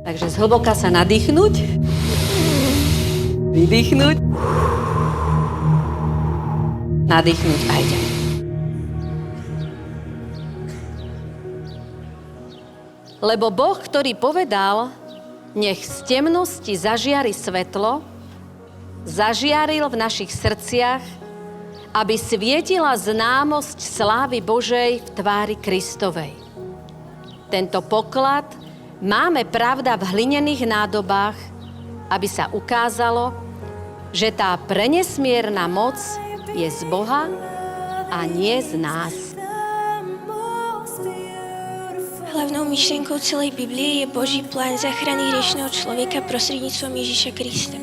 Takže zhlboka sa nadýchnuť, vydýchnuť, nadýchnuť a ideme. Lebo Boh, ktorý povedal, nech z temnosti zažiari svetlo, zažiaril v našich srdciach, aby svietila známosť slávy Božej v tvári Kristovej. Tento poklad máme, pravda, v hlinených nádobách, aby sa ukázalo, že tá prenesmierna moc je z Boha a nie z nás. Hlavnou myšlienkou celej Biblie je Boží plán záchrany hriešného človeka prostredníctvom Ježiša Krista.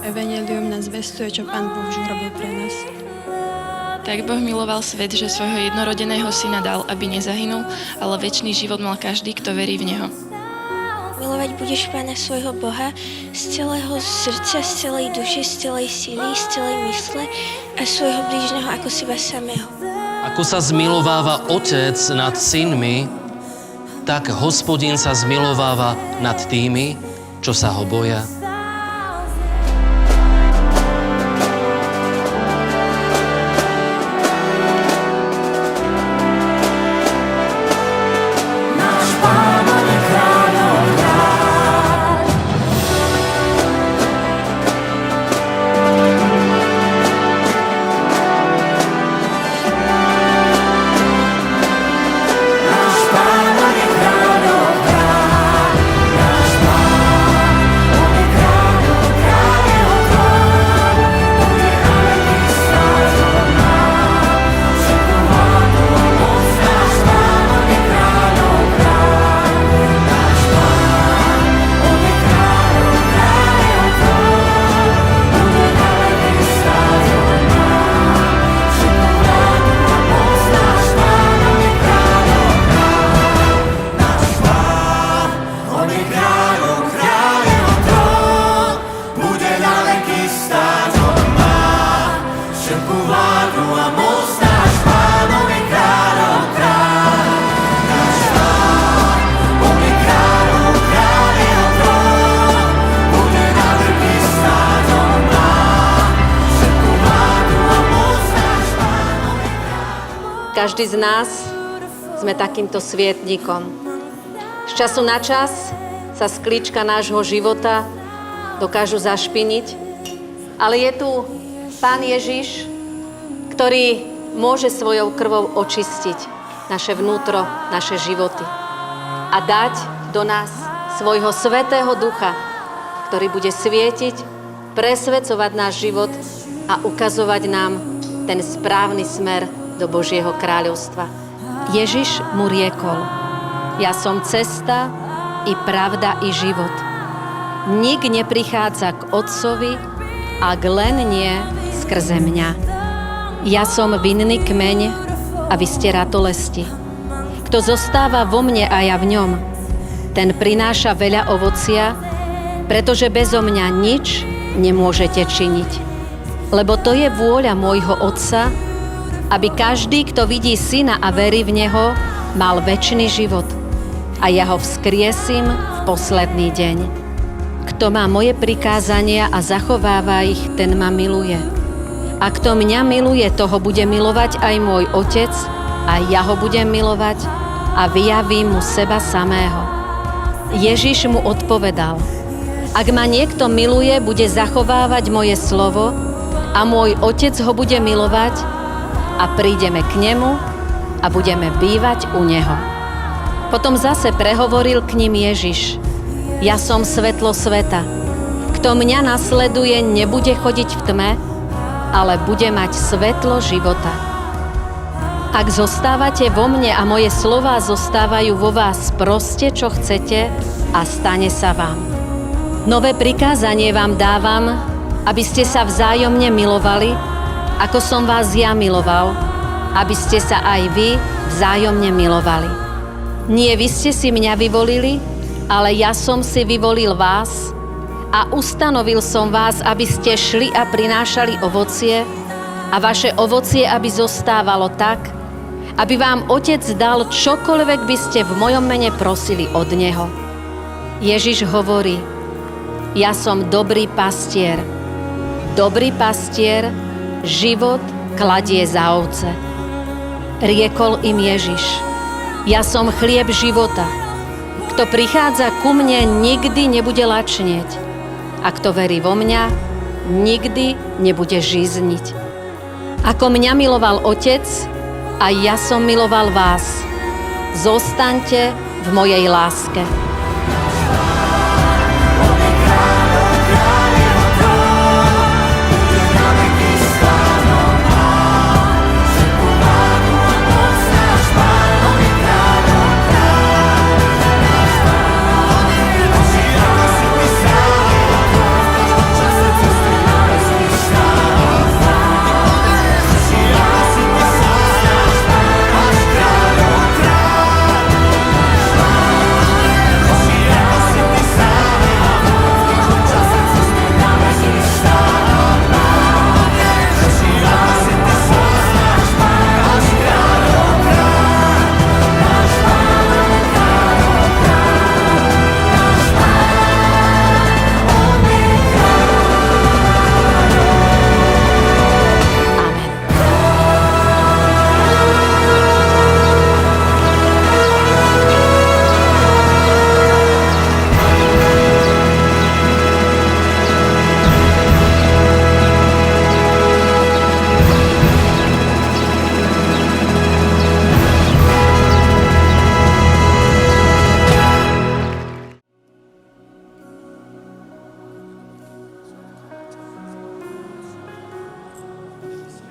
Evangelium nás zvestuje, čo Pán Boh už urobil pre nás. Tak Boh miloval svet, že svojho jednorodeného syna dal, aby nezahynul, ale večný život mal každý, kto verí v Neho. Milovať budeš Pána svojho Boha z celého srdca, z celej duše, z celej sily, z celej mysle a svojho blížneho ako seba samého. Ako sa zmilováva otec nad synmi, tak Hospodin sa zmilováva nad tými, čo sa ho boja. Každý z nás sme takýmto svietnikom. Z času na čas sa sklíčka nášho života dokážu zašpiniť, ale je tu Pán Ježiš, ktorý môže svojou krvou očistiť naše vnútro, naše životy a dať do nás svojho Svätého Ducha, ktorý bude svietiť, presvedcovať náš život a ukazovať nám ten správny smer do Božieho kráľovstva. Ježiš mu riekol: Ja som cesta i pravda i život. Nik neprichádza k Otcovi, ak len nie skrze mňa. Ja som vinný kmeň a vy ste ratolesti. Kto zostáva vo mne a ja v ňom, ten prináša veľa ovocia, pretože bezo mňa nič nemôžete činiť. Lebo to je vôľa môjho Otca, aby každý, kto vidí Syna a verí v Neho, mal večný život. A ja ho vzkriesím v posledný deň. Kto má moje prikázania a zachováva ich, ten ma miluje. A kto mňa miluje, toho bude milovať aj môj Otec, a ja ho budem milovať a vyjavím mu seba samého. Ježiš mu odpovedal: Ak ma niekto miluje, bude zachovávať moje slovo a môj Otec ho bude milovať a prídeme k nemu a budeme bývať u neho. Potom zase prehovoril k ním Ježiš: Ja som svetlo sveta. Kto mňa nasleduje, nebude chodiť v tme, ale bude mať svetlo života. Ak zostávate vo mne a moje slová zostávajú vo vás, proste, čo chcete a stane sa vám. Nové prikázanie vám dávam, aby ste sa vzájomne milovali, ako som vás ja miloval, aby ste sa aj vy vzájomne milovali. Nie vy ste si mňa vyvolili, ale ja som si vyvolil vás a ustanovil som vás, aby ste šli a prinášali ovocie a vaše ovocie, aby zostávalo tak, aby vám Otec dal čokoľvek by ste v mojom mene prosili od Neho. Ježiš hovorí, ja som dobrý pastier. Dobrý pastier život kladie za ovce. Riekol im Ježiš, ja som chlieb života. Kto prichádza ku mne, nikdy nebude lačnieť. A kto verí vo mňa, nikdy nebude žízniť. Ako mňa miloval Otec, a ja som miloval vás. Zostaňte v mojej láske.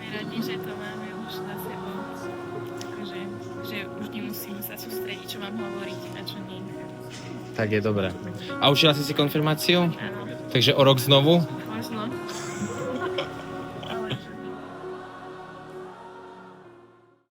Radi, že to máme už za sebou. Takže, že už nemusím sa sústrediť, čo mám hovoriť a čo nie. Tak je dobré. A učila si konfirmáciu? Áno. Takže o rok znovu?